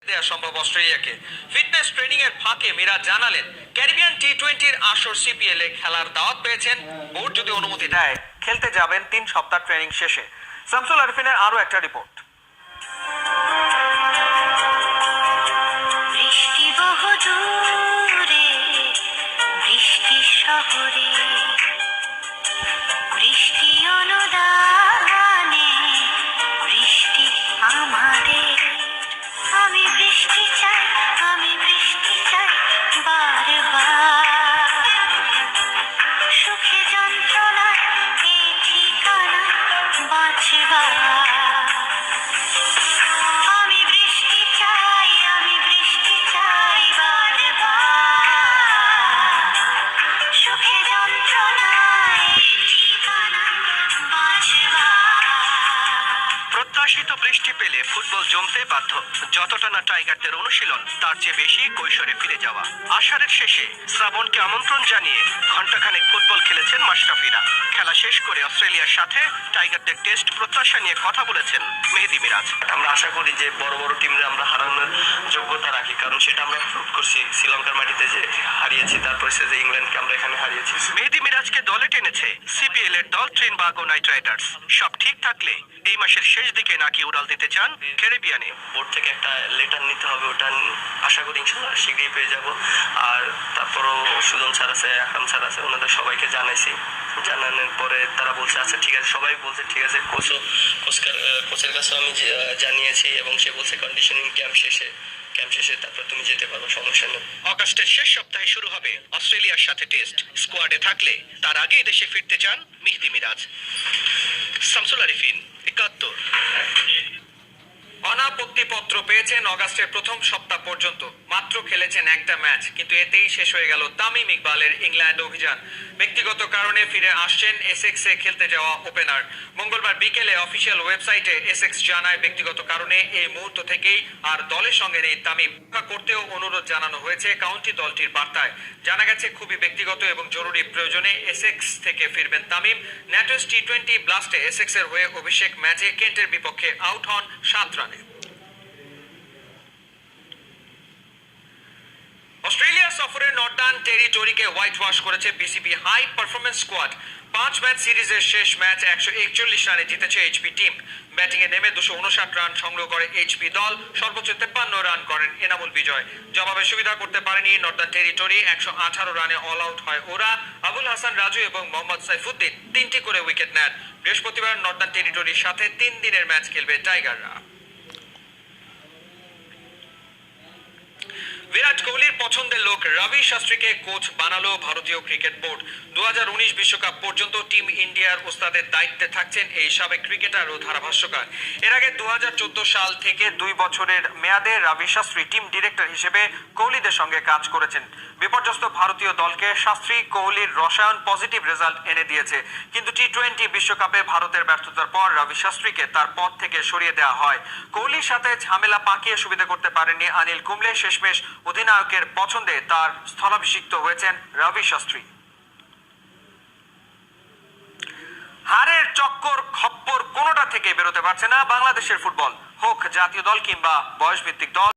দেয়া সম্ভব অস্ট্রেলিয়াকে। Fitness training এর ফাঁকে মিরাজ জানালেন ক্যারিবিয়ান টি-20 আসর সিপিএল এ খেলার দাওয়াত পেয়েছেন। বোর্ড যদি অনুমতি দেয় খেলতে যাবেন 3 সপ্তাহ ট্রেনিং শেষে। শামসুল আরিফিনের আরো একটা রিপোর্ট। বৃষ্টি বহু দূরে, বৃষ্টি শহরে, বৃষ্টি অনুদানে, বৃষ্টি আমাদের। আমি বৃষ্টি চাই, আমি বৃষ্টি চাই বারবার। সুখে যন্ত্রণায় এই ঠিকানা বাঁচবার। আমি বৃষ্টি চাই, আমি বৃষ্টি চাই বারবার। সুখে যন্ত্রণায় এই ঠিকানা বাঁচবার। প্রত্যাশিত বৃষ্টি পেলে ফুটবল জমতে বাধ্য। যতটা না টাইগারদের অনুশীলন, তার চেয়ে বেশি কৈশোরে ফিরে যাওয়া। আষাঢ়ের শেষে শ্রাবণকে আমন্ত্রণ জানিয়ে ঘণ্টাখানেক ফুটবল খেলেছেন মাশরাফিরা। খেলা শেষ করে অস্ট্রেলিয়ার সাথে টাইগারদের টেস্ট প্রত্যাশা নিয়ে কথা বলেছেন মেহেদী মিরাজ। আমরা আশা করি যে বড় বড় টিমরা আমরা হারানোর যোগ্যতা রাখি, কারণ সেটা আমরা প্রুভ করছি শ্রীলঙ্কার মাটিতে যে হারিয়েছি, তারপর সে যে ইংল্যান্ডকে আমরা এখানে হারিয়েছি। মেহেদী মিরাজকে দলে টেনেছে সিপিএল এর দল ট্রিনবাগো নাইট রাইডার্স। সব ঠিক থাকলে এই মাসের শেষ দিকে নাকি উড়াল দিতে চান ক্যারিবিয়ানে। বোর্ড থেকে একটা লেটার নিতে হবে, ওটা আশা করি ইনশাল্লাহ শীঘ্রই পেয়ে যাব। আর তারপরও সুজন স্যার আছে, আকরাম স্যার আছে, ওনাদের সবাইকে জানাইছি। জানানোর পরে তারা বলছে আচ্ছা ঠিক আছে, সবাই বলছে ঠিক আছে। কোচের কাছেও আমি জানিয়েছি এবং সে বলছে কন্ডিশনিং ক্যাম্প শেষে তারপর তুমি যেতে পারো, সমস্যা নেই। অগাস্টের শেষ সপ্তাহে শুরু হবে অস্ট্রেলিয়ার সাথে টেস্ট। স্কোয়াডে থাকলে তার আগেই দেশে ফিরতে চান মেহেদী মিরাজ। শামসুল আরিফিন, ৭১। অনাপত্তিপত্র পেয়েছেন অগাস্টের প্রথম সপ্তাহ পর্যন্ত। মাত্র খেলেছেন একটা ম্যাচ, কিন্তু এতেই শেষ হয়ে গেল তামিম ইকবালের ইংল্যান্ড অভিযান। ব্যক্তিগত কারণে ফিরে আসছেন এসেক্সে খেলতে যাওয়া ওপেনার। মঙ্গলবার বিকেলে অফিসিয়াল ওয়েবসাইটে এসেক্স জানায় ব্যক্তিগত কারণে এই মুহূর্ত থেকেই আর দলের সঙ্গে নেই তামিম। করতেও অনুরোধ জানানো হয়েছে কাউন্টি দলটির বার্তায়। জানা গেছে খুবই ব্যক্তিগত এবং জরুরি প্রয়োজনে এসেক্স থেকে ফিরবেন তামিম। ন্যাটোস টি-20 ব্লাস্টে এসেক্সের হয়ে অভিষেক ম্যাচে কেন্টের বিপক্ষে আউট হন 7 রানে। অস্ট্রেলিয়া সফরে নর্দার্ন টেরিটরিকে হোয়াইট ওয়াশ করেছে BCB high performance squad. 5 match সিরিজের শেষ ম্যাচ 141 রানে জিতেছে এইচপি টিম। ব্যাটিংয়ে নেমে 259 রান সংগ্রহ করে এইচপি দল। সর্বোচ্চ 53 রান করেন এনামুল বিজয়। জবাবে সুবিধা করতে পারেনি নর্দার্ন টেরিটরি। 118 রানে অল আউট হয় ওরা। আবুল হাসান রাজু এবং মোহাম্মদ সাইফুদ্দিন 3টি করে উইকেট নেন। বৃহস্পতিবার নর্দার্ন টেরিটরির সাথে 3 দিনের ম্যাচ খেলবে টাইগাররা। বিরাট কোহলির পছন্দের লোক রবি শাস্ত্রীকে কোচ বানালো ভারতীয় ক্রিকেট বোর্ড। 2019 বিশ্বকাপ পর্যন্ত টিম ইন্ডিয়ার ওস্তাদের দায়িত্বে থাকছেন এই সাবেক ক্রিকেটার ও ধারাভাষ্যকার। এর আগে 2014 সাল থেকে 2 বছরের মেয়াদে রবি শাস্ত্রী টিম ডিরেক্টর হিসেবে কোহলিদের সঙ্গে কাজ করেছেন। বিপর্যস্ত ভারতীয় দলকে শাস্ত্রী কোহলির রসায়ন পজিটিভ রেজাল্ট এনে দিয়েছে, কিন্তু টি-20 বিশ্বকাপে ভারতের ব্যর্থতার পর রবি শাস্ত্রীকে তার পদ থেকে সরিয়ে দেওয়া হয়। কোহলির সাথে ঝামেলা পাকিয়ে সুবিধা করতে পারেননি অনিল কুম্বলে। শেষমেশ অধিনায়কের পছন্দে তার স্থলাভিষিক্ত হয়েছেন রবি শাস্ত্রী। হারের চক্কর খপ্পর কোনোটা থেকে বেরোতে পারছে না বাংলাদেশের ফুটবল, হোক জাতীয় দল কিংবা বয়সভিত্তিক দল।